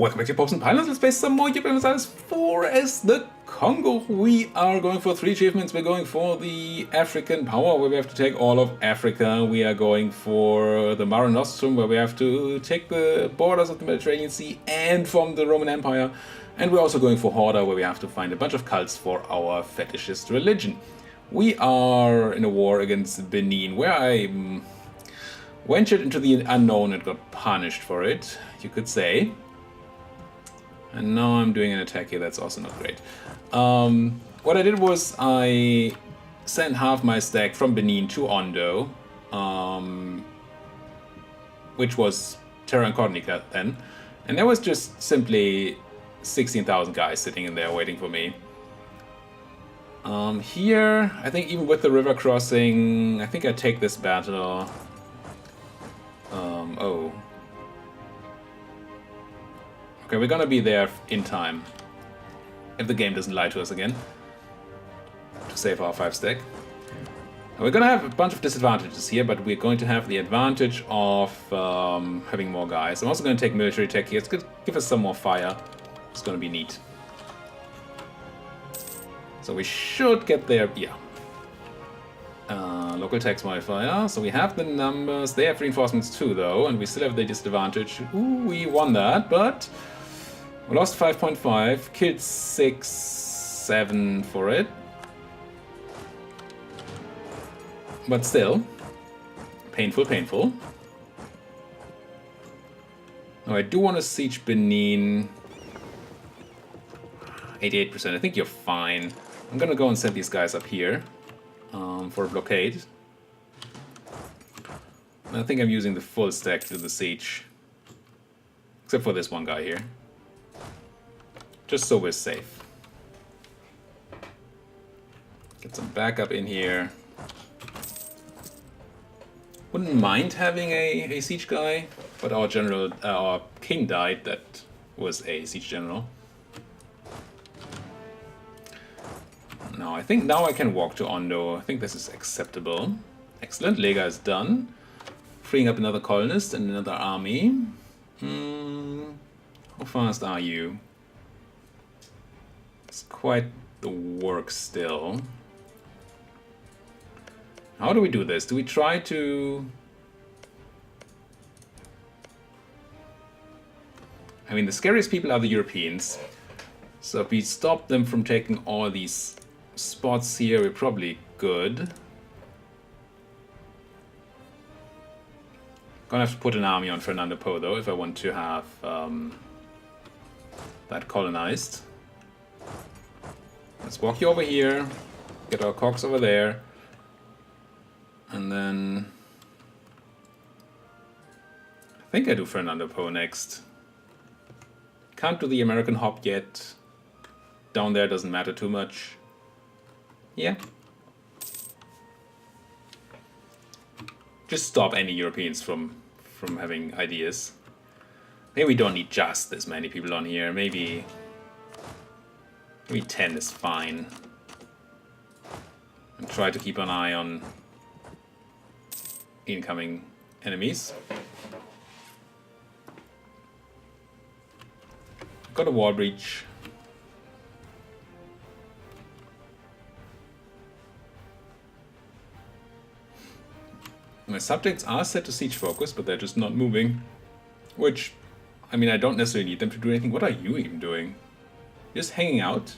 Welcome back to Popes and Pylons. Let's play some more Europa Universalis IV as the Kongo. We are going for 3 achievements. We're going for the African power, where we have to take all of Africa. We are going for the Mare Nostrum, where we have to take the borders of the Mediterranean Sea and from the Roman Empire. And we're also going for Hoarder, where we have to find a bunch of cults for our fetishist religion. We are in a war against Benin, where I ventured into the unknown and got punished for it, you could say. And now I'm doing an attack here, that's also not great. What I did was I sent half my stack from Benin to Ondo, which was Terra Incognita then. And there was just simply 16,000 guys sitting in there waiting for me. Here, I think even with the river crossing, I think I take this battle. Oh. Okay, we're gonna be there in time. If the game doesn't lie to us again. To save our 5 stack. And we're gonna have a bunch of disadvantages here, but we're going to have the advantage of having more guys. I'm also gonna take military tech here. It's gonna give us some more fire. It's gonna be neat. So we should get there, yeah. Local tax modifier, so we have the numbers. They have reinforcements too, though, and we still have the disadvantage. Ooh, we won that, but we lost 5.5, killed 6, 7 for it. But still, painful, painful. Oh, I do want to siege Benin. 88%, I think you're fine. I'm gonna go and send these guys up here for a blockade. And I think I'm using the full stack to the siege. Except for this one guy here. Just so we're safe. Get some backup in here. Wouldn't mind having a siege guy, but our general, our king died, that was a siege general. Now, I think now I can walk to Ondo. I think this is acceptable. Excellent, Lega is done. Freeing up another colonist and another army. How fast are you? It's quite the work still. How do we do this? Do we try to... I mean, the scariest people are the Europeans. So if we stop them from taking all these spots here, we're probably good. Gonna have to put an army on Fernando Po, though, if I want to have that colonized. Let's walk you over here, get our cogs over there, and then I think I do Fernando Po next. Can't do the American hop yet. Down there doesn't matter too much. Yeah. Just stop any Europeans from having ideas. Maybe we don't need just this many people on here. Maybe 10 is fine. And try to keep an eye on incoming enemies. Got a wall breach. My subjects are set to siege focus, but they're just not moving. Which, I mean, I don't necessarily need them to do anything. What are you even doing? Just hanging out?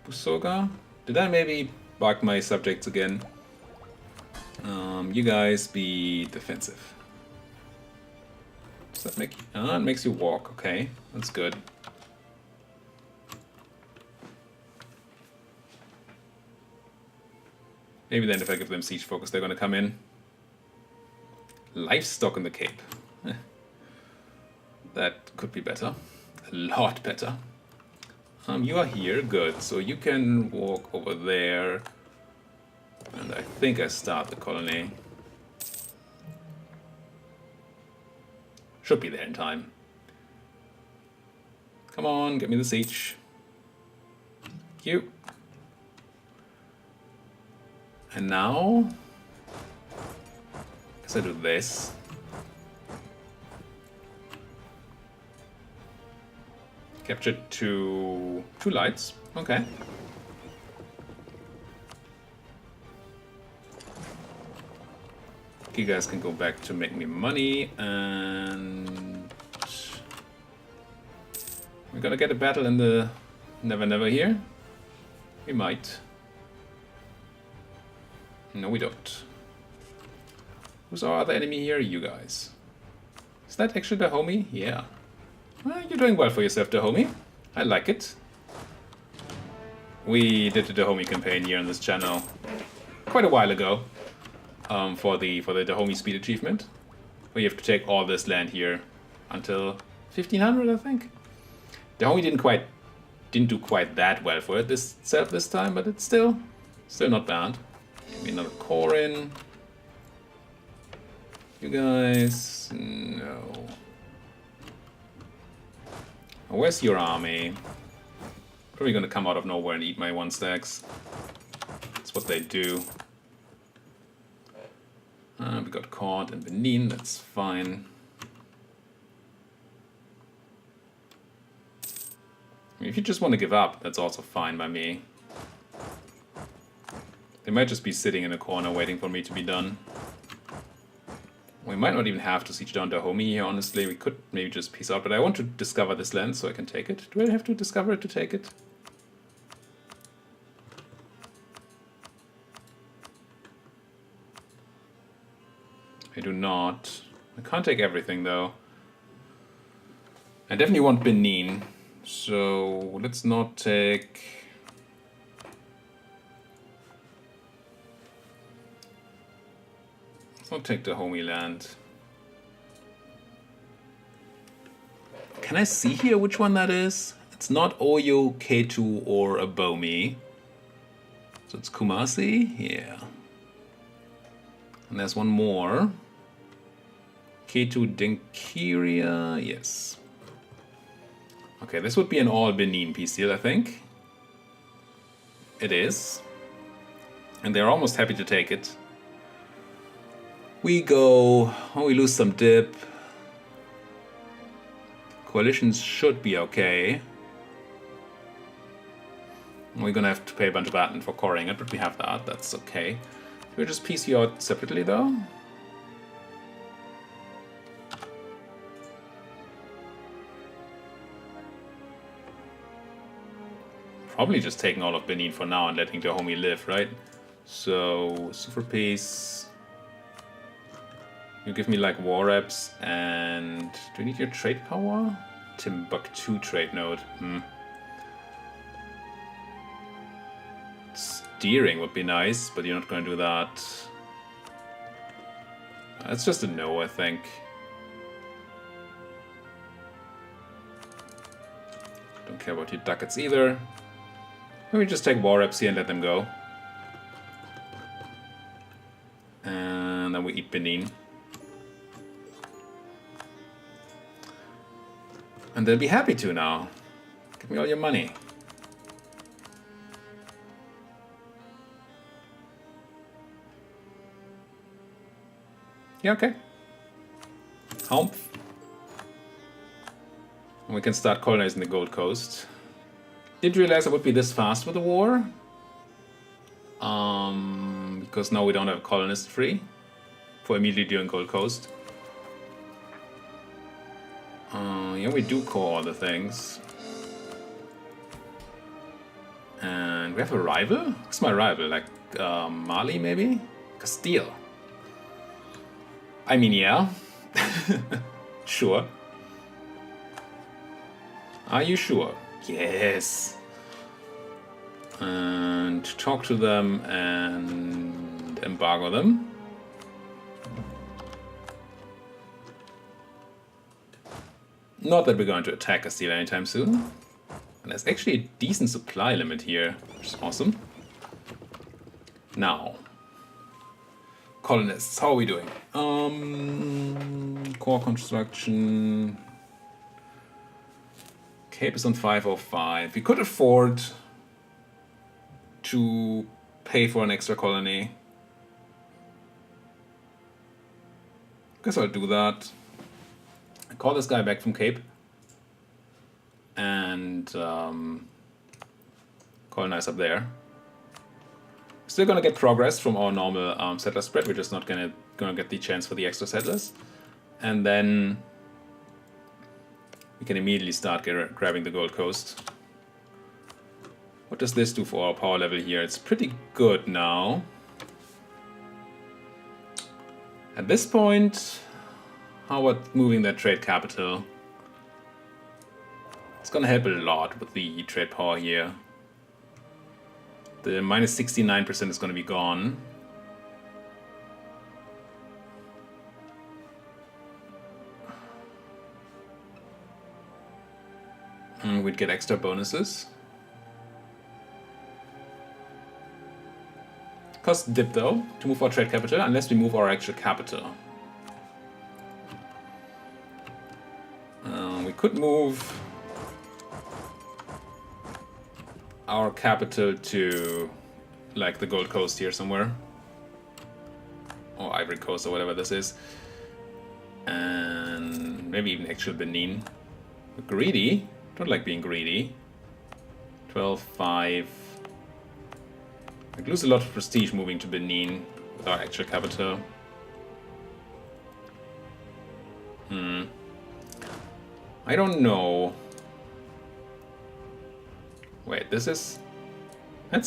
Busoga? Did I maybe bug my subjects again? You guys be defensive. Does that make... it makes you walk. Okay, that's good. Maybe then if I give them siege focus, they're going to come in. Livestock in the Cape. That could be better. A lot better. You are here, good. So you can walk over there. And I think I start the colony. Should be there in time. Come on, get me the siege. Thank you. And now, I guess I do this. Captured two lights. Okay. You guys can go back to make me money, and we're gonna get a battle in the Never Never here. We might. No, we don't. Who's our other enemy here? You guys. Is that actually the homie? Yeah. Well, you're doing well for yourself, the homie. I like it. We did the Dahomey campaign here on this channel quite a while ago for the Dahomey speed achievement, where you have to take all this land here until 1500, I think. Dahomey didn't do quite that well for it this time, but it's still not bad. Give me another core in. You guys, no. Where's your army? Probably gonna come out of nowhere and eat my 1-stacks. That's what they do. We got caught in Benin, that's fine. I mean, if you just want to give up, that's also fine by me. They might just be sitting in a corner waiting for me to be done. We might not even have to siege down Dahomey here, honestly. We could maybe just peace out, but I want to discover this land so I can take it. Do I have to discover it to take it? I do not. I can't take everything, though. I definitely want Benin, so let's not take... Let's not take the homie land. Can I see here which one that is? It's not Oyo, K2, or Abomi. So it's Kumasi? Yeah. And there's one more. K2 Dinkiria, yes. Okay, this would be an all Benin peace deal, I think. It is. And they're almost happy to take it. We go... Oh, we lose some dip. Coalitions should be okay. We're gonna have to pay a bunch of Batten for coring it, but we have that, that's okay. We'll just piece you out separately, though. Probably just taking all of Benin for now and letting the homie live, right? So, super peace. You give me like war reps, and do you need your trade power? Timbuktu trade node. Steering would be nice, but you're not going to do that. That's just a no, I think. Don't care about your ducats either. Maybe just take war reps here and let them go. And then we eat Benin. And they'll be happy to now. Give me all your money. Yeah, okay. Humph. And we can start colonizing the Gold Coast. Didn't realize I would be this fast with the war. Because now we don't have a colonist free for immediately doing Gold Coast. Yeah, we do core all the things. And we have a rival? Who's my rival? Like Mali, maybe? Castile. I mean, yeah. Sure. Are you sure? Yes. And talk to them and embargo them. Not that we're going to attack Castile anytime soon. And there's actually a decent supply limit here, which is awesome. Now, colonists, how are we doing? Core construction. Cape is on 505. We could afford to pay for an extra colony. Guess I'll do that. I call this guy back from Cape. and colonize up there. Still gonna get progress from our normal settler spread. We're just not gonna get the chance for the extra settlers, and then we can immediately start grabbing the Gold Coast. What does this do for our power level here? It's pretty good now. At this point, how about moving that trade capital? It's gonna help a lot with the trade power here. The minus 69% is gonna be gone. And we'd get extra bonuses. Cost dip though to move our trade capital, unless we move our actual capital. We could move our capital to like the Gold Coast here somewhere, or Ivory Coast or whatever this is, and maybe even actual Benin. We're greedy. Don't like being greedy. 12-5. We'd lose a lot of prestige moving to Benin with our actual capital. I don't know. Wait, that's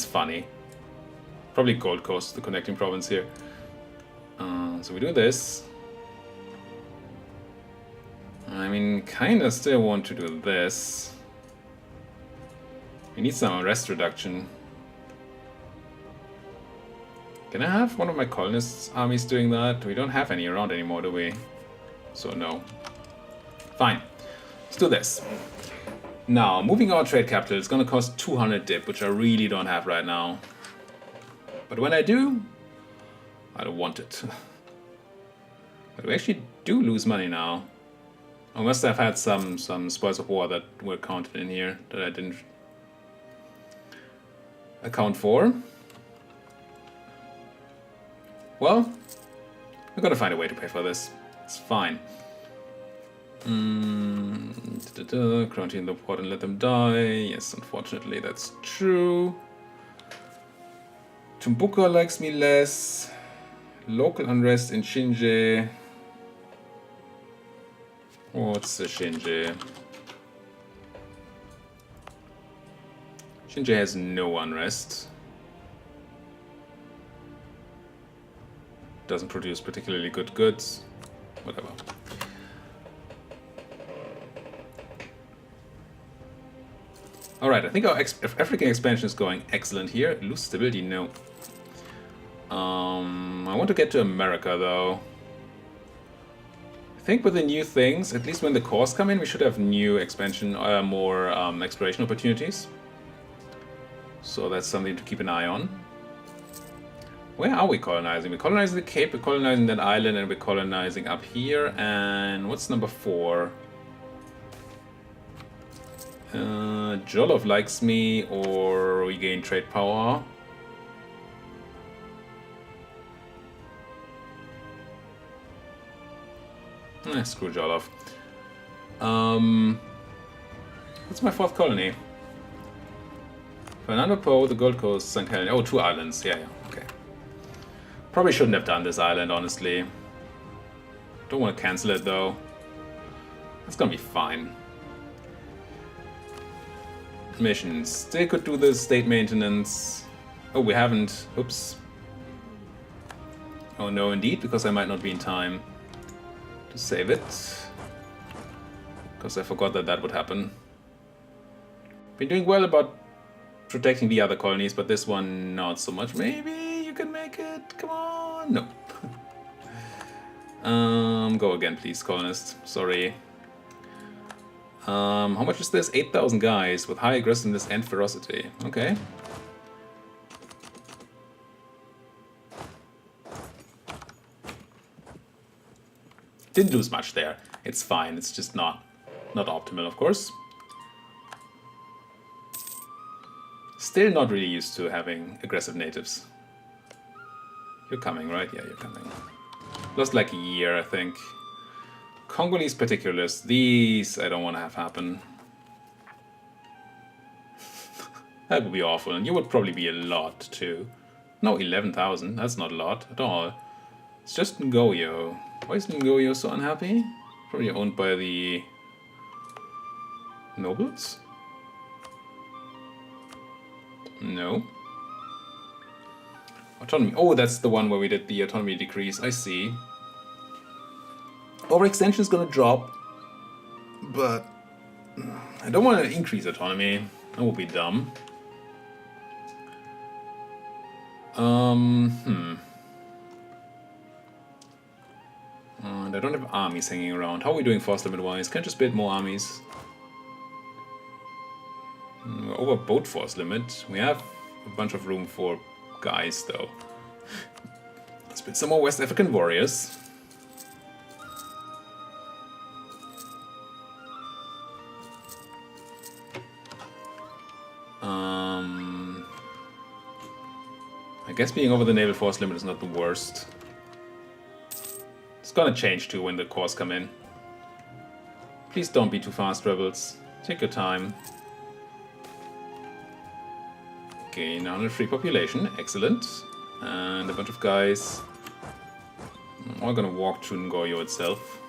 funny. Probably Gold Coast, the connecting province here. So we do this. I mean, kinda still want to do this. We need some arrest reduction. Can I have one of my colonists' armies doing that? We don't have any around anymore, do we? So no. Fine. Let's do this. Now, moving our trade capital is gonna cost 200 dip, which I really don't have right now. But when I do, I don't want it. But we actually do lose money now. I must have had some spoils of war that were counted in here that I didn't account for. Well, we're gonna find a way to pay for this. It's fine. Quarantine the port and let them die. Yes, unfortunately, that's true. Tumbuka likes me less. Local unrest in Shinje. What's the Shinje? Shinje has no unrest. Doesn't produce particularly good goods. Whatever. Alright, I think our African expansion is going excellent here. Lose stability? No. I want to get to America though. I think with the new things, at least when the cores come in, we should have new expansion, more exploration opportunities. So that's something to keep an eye on. Where are we colonizing? We're colonizing the Cape, we're colonizing that island, and we're colonizing up here. And what's number 4? Jolov likes me, or we gain trade power. Screw Jolov. What's my 4th colony? Fernando Po, the Gold Coast, St. Helena. Oh, 2 islands. Yeah, okay. Probably shouldn't have done this island, honestly. Don't want to cancel it, though. It's gonna be fine. Missions. They could do the state maintenance. Oh, we haven't. Oops. Oh, no, indeed, because I might not be in time to save it. Because I forgot that would happen. Been doing well about protecting the other colonies, but this one not so much. Maybe you can make it. Come on. Nope. Go again, please, colonist. Sorry. How much is this? 8,000 guys with high aggressiveness and ferocity. Okay. Didn't lose much there. It's fine. It's just not optimal, of course. Still not really used to having aggressive natives. You're coming, right? Yeah, you're coming. Lost like a year, I think. Congolese particulars. These I don't want to have happen. That would be awful, and you would probably be a lot too. No, 11,000, that's not a lot at all. It's just Ngoyo. Why is Ngoyo so unhappy? Probably owned by the nobles? No. Autonomy. Oh, that's the one where we did the autonomy decrease. I see. Overextension is gonna drop, but I don't want to increase autonomy. That would be dumb. And I don't have armies hanging around. How are we doing force limit wise? Can I just build more armies? We're over boat force limit. We have a bunch of room for guys though. Let's build some more West African warriors. I guess being over the naval force limit is not the worst. It's gonna change too when the cores come in. Please don't be too fast, rebels. Take your time. Okay, now 100 free population, excellent. And a bunch of guys. All gonna walk through Ngoyo itself.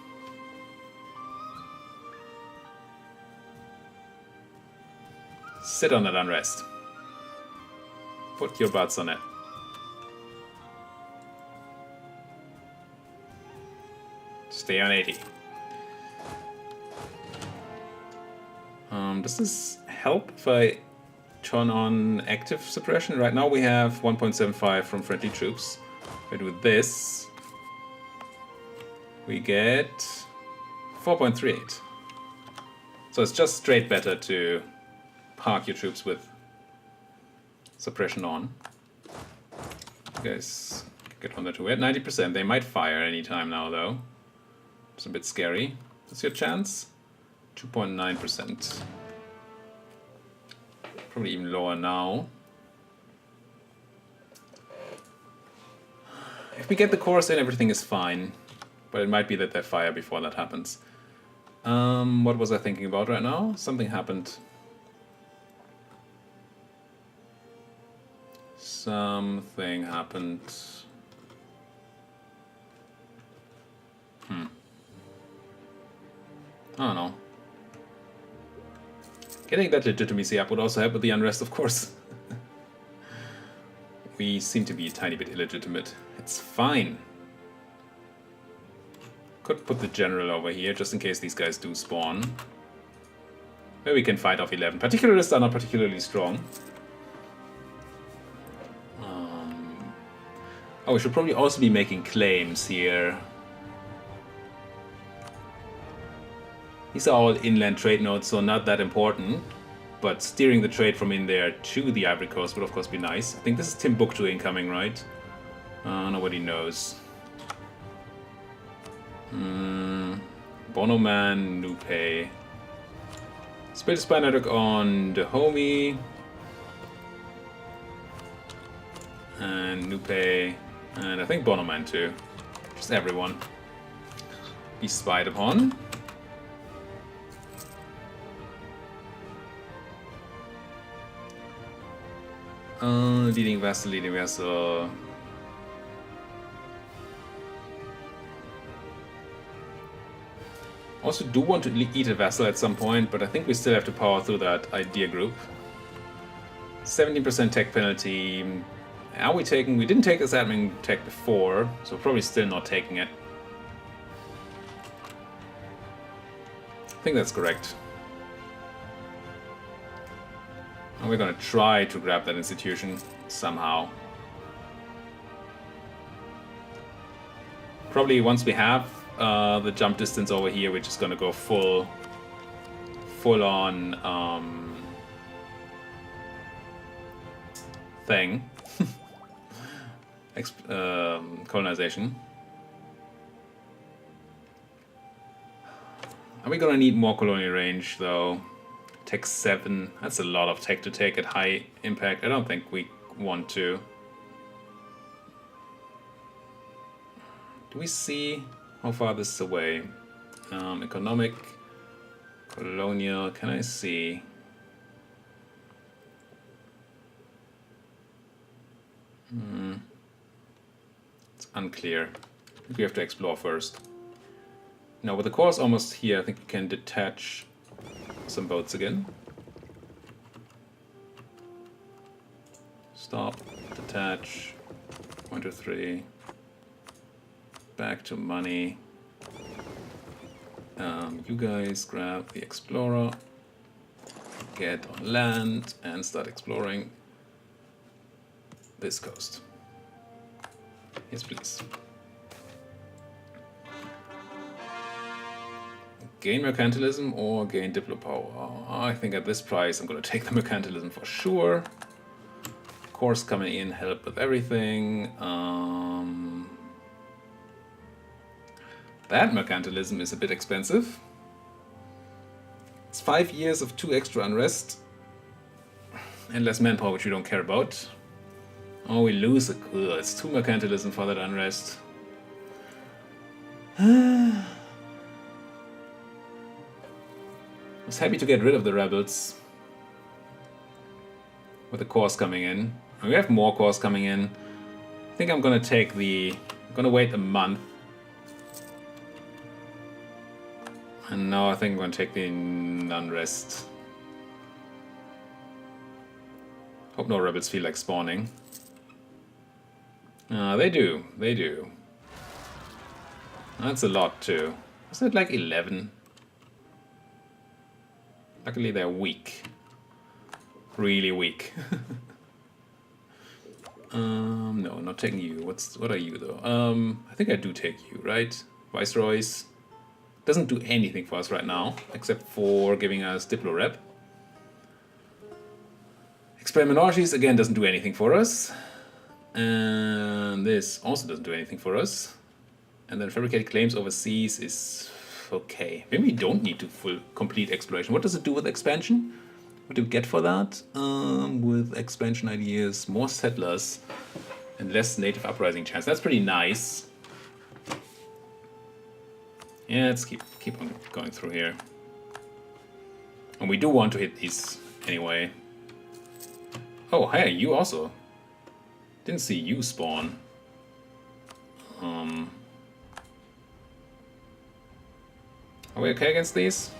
Sit on that unrest. Put your butts on it. Stay on 80. Does this help if I turn on active suppression? Right now we have 1.75 from friendly troops. If I do this, we get 4.38. So it's just straight better to park your troops with suppression on. You guys get on that too. We're at 90%. They might fire anytime now though. It's a bit scary. What's your chance? 2.9%. Probably even lower now. If we get the chorus in, everything is fine. But it might be that they fire before that happens. What was I thinking about right now? Something happened. Something happened. I don't know. Getting that legitimacy up would also help with the unrest, of course. We seem to be a tiny bit illegitimate. It's fine. Could put the general over here, just in case these guys do spawn. Maybe we can fight off 11. Particularists are not particularly strong. Oh, we should probably also be making claims here. These are all inland trade nodes, so not that important. But steering the trade from in there to the Ivory Coast would of course be nice. I think this is Timbuktu incoming, right? Nobody knows. Bonoman, Nupe. Build a spy network on Dahomey. And Nupe. And I think Bonoman too. Just everyone. Be spied upon. Leading vessel, leading vessel. Also do want to eat a vessel at some point, but I think we still have to power through that idea group. 17% tech penalty. Are we taking... We didn't take this admin tech before, so we're probably still not taking it. I think that's correct. And we're gonna try to grab that institution somehow. Probably once we have the jump distance over here, we're just gonna go full on thing. Colonization. Are we gonna need more colonial range though? Tech 7, that's a lot of tech to take at high impact. I don't think we want to. Do we see how far this is away? Economic, colonial, can I see? It's unclear. I think we have to explore first. Now, with the course almost here, I think we can detach some boats again. Stop, detach, 1, 2, 3. Back to money. You guys grab the explorer, get on land, and start exploring this coast. Yes, please. Gain mercantilism or gain diplo power? I think at this price I'm going to take the mercantilism for sure. Course coming in, help with everything. That mercantilism is a bit expensive. It's 5 years of 2 extra unrest and less manpower, which we don't care about. Oh, we lose it. It's 2 mercantilism for that unrest. I was happy to get rid of the rebels with the course coming in. We have more course coming in. I think I'm gonna take I'm gonna wait a month. And now I think I'm gonna take the unrest. Hope no rebels feel like spawning. They do. They do. That's a lot too. Isn't it like 11? Luckily they're weak. Really weak. No, not taking you. What are you though? I think I do take you, right? Viceroys. Doesn't do anything for us right now, except for giving us Diplo Rep. Expel minorities, again, doesn't do anything for us. And this also doesn't do anything for us. And then fabricate claims overseas is okay. Maybe we don't need to complete exploration. What does it do with expansion? What do we get for that? With expansion ideas, more settlers and less native uprising chance. That's pretty nice. Yeah, let's keep on going through here. And we do want to hit these anyway. Oh, hey, you also. Didn't see you spawn. Are we okay against these?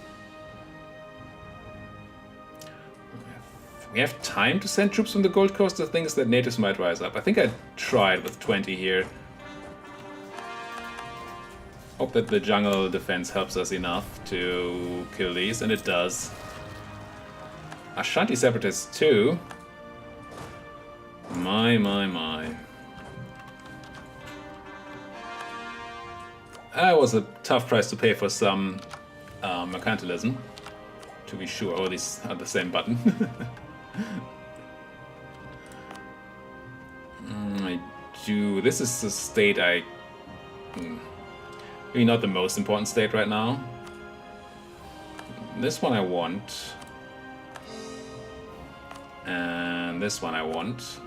We have time to send troops from the Gold Coast to things that natives might rise up. I think I tried with 20 here. Hope that the jungle defense helps us enough to kill these, and it does. Ashanti Separatists too. My. That was a tough price to pay for some mercantilism, to be sure. Oh, these are the same button. This is a state maybe not the most important state right now. This one I want. And this one I want.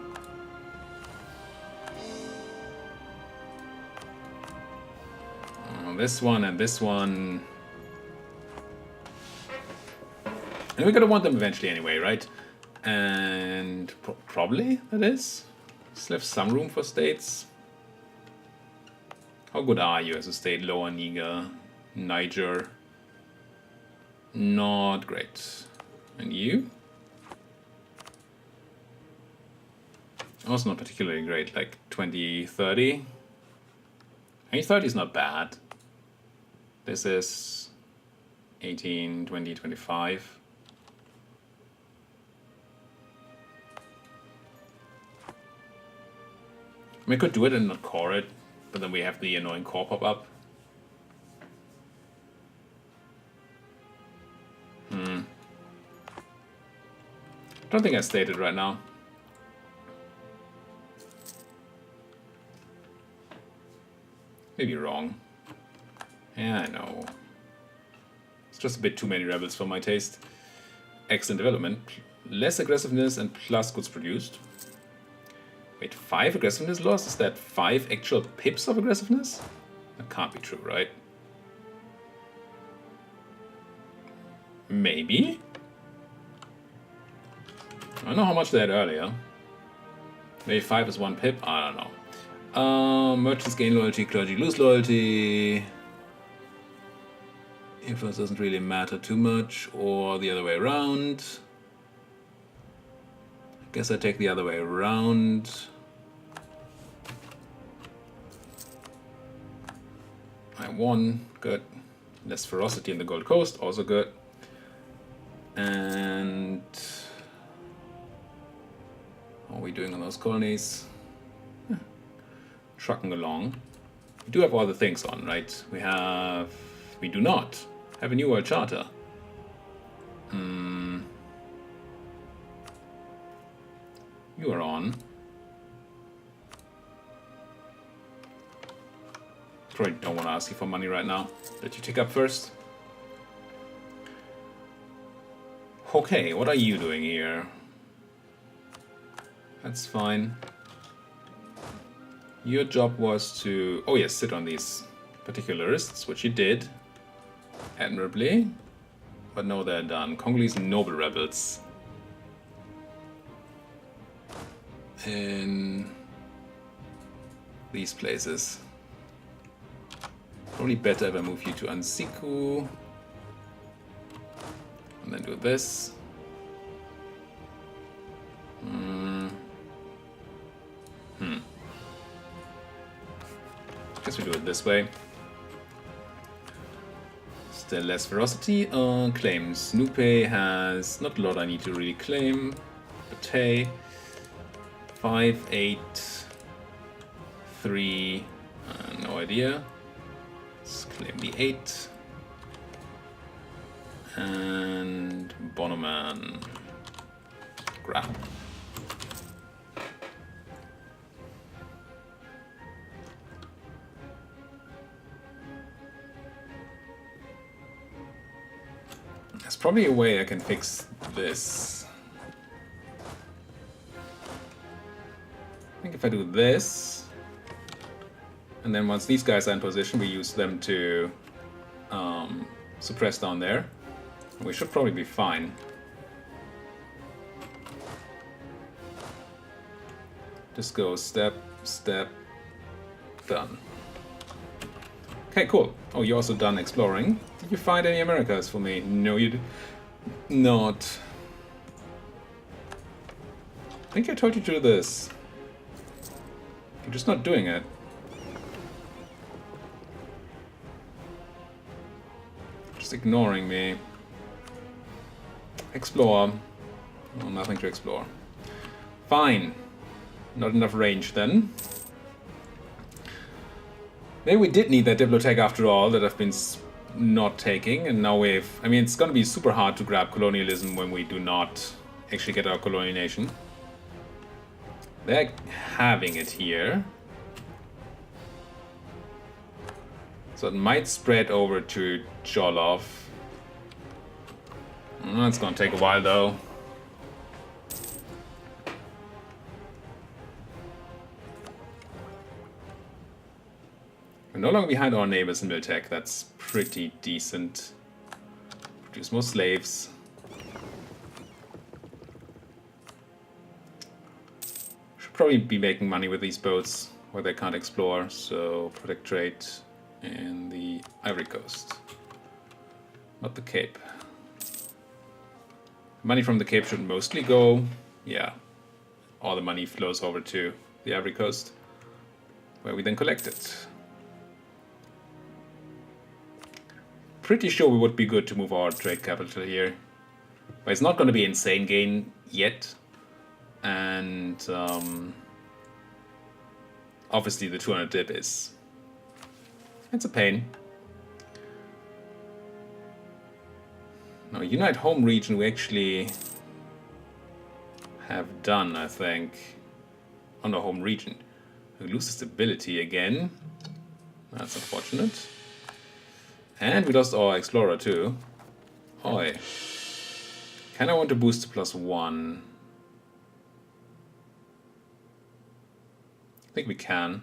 This one and this one. And we're gonna want them eventually anyway, right? And probably that is. Still have some room for states. How good are you as a state? Lower Niger. Not great. And you? Also not particularly great, like 2030. 2030 is not bad. This is 18, 20, 25. We could do it and not core it, but then we have the annoying core pop up. Don't think I stated right now. Maybe wrong. Yeah, I know. It's just a bit too many rebels for my taste. Excellent development. Less aggressiveness and plus goods produced. Wait, 5 aggressiveness loss? Is that 5 actual pips of aggressiveness? That can't be true, right? Maybe? I don't know how much they had earlier. Maybe 5 is 1 pip? I don't know. Merchants gain loyalty, clergy lose loyalty. Influence doesn't really matter too much, or the other way around. I guess I take the other way around. I won, good. Less ferocity in the Gold Coast, also good. And how are we doing on those colonies? Trucking along. We do have all the things on, right? We do not have a new world charter. You are on. Probably don't want to ask you for money right now. Let you tick up first. Okay, what are you doing here? That's fine. Your job was to, oh yes, sit on these particularists, which you did admirably. But no, they're done. Congolese noble rebels. In these places. Probably better if I move you to Ansiku. And then do this. Guess we do it this way. Still less ferocity. Claims. Nupe has not a lot I need to really claim. But hey. 5, 8, 3. No idea. Let's claim the 8. And Bonoman. Grab. There's probably a way I can fix this. I think if I do this, and then once these guys are in position, we use them to suppress down there. We should probably be fine. Just go step, step, done. Okay, cool. Oh, you're also done exploring. Did you find any Americas for me? No, you did not. I think I told you to do this. You're just not doing it. Just ignoring me. Explore. Oh, nothing to explore. Fine. Not enough range then. Maybe we did need that Diplotech after all that I've been not taking, and now we've... I mean, it's gonna be super hard to grab colonialism when we do not actually get our colonial nation. They're having it here. So it might spread over to Jolov. It's gonna take a while though. We're no longer behind our neighbors in Miltech. That's pretty decent. Produce more slaves. Should probably be making money with these boats where they can't explore, so protect trade in the Ivory Coast. Not the Cape. Money from the Cape should mostly go, yeah, all the money flows over to the Ivory Coast, where we then collect it. Pretty sure we would be good to move our trade capital here. But it's not going to be insane gain yet. And obviously the 200 dip is... it's a pain. Now, Unite Home Region we actually have done, I think. On the Home Region. We lose stability again. That's unfortunate. And we lost our Explorer too. Oi. Can I want to boost to +1? I think we can.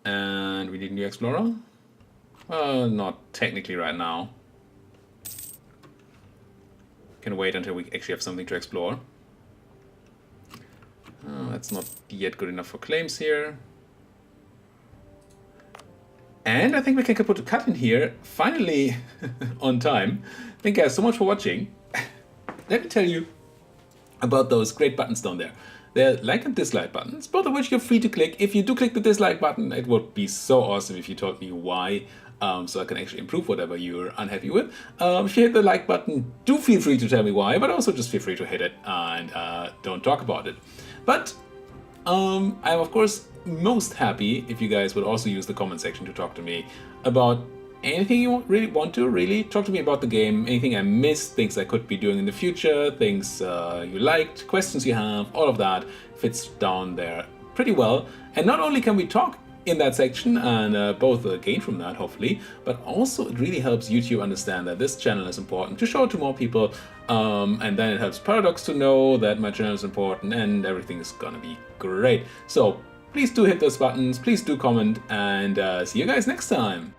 And we need a new Explorer? Well, not technically right now. Can wait until we actually have something to explore. That's not yet good enough for claims here. And I think we can put a cut in here, finally on time. Thank you guys so much for watching. Let me tell you about those great buttons down there. They're like and dislike buttons, both of which you're free to click. If you do click the dislike button, it would be so awesome if you told me why, so I can actually improve whatever you're unhappy with. If you hit the like button, do feel free to tell me why, but also just feel free to hit it and don't talk about it. But I'm of course most happy if you guys would also use the comment section to talk to me about anything you really want to talk to me about the game, anything I missed, things I could be doing in the future, things you liked, questions you have, all of that fits down there pretty well. And not only can we talk in that section and both gain from that, hopefully, but also it really helps YouTube understand that this channel is important to show to more people, and then it helps Paradox to know that my channel is important and everything is gonna be great. So please do hit those buttons, please do comment, and see you guys next time.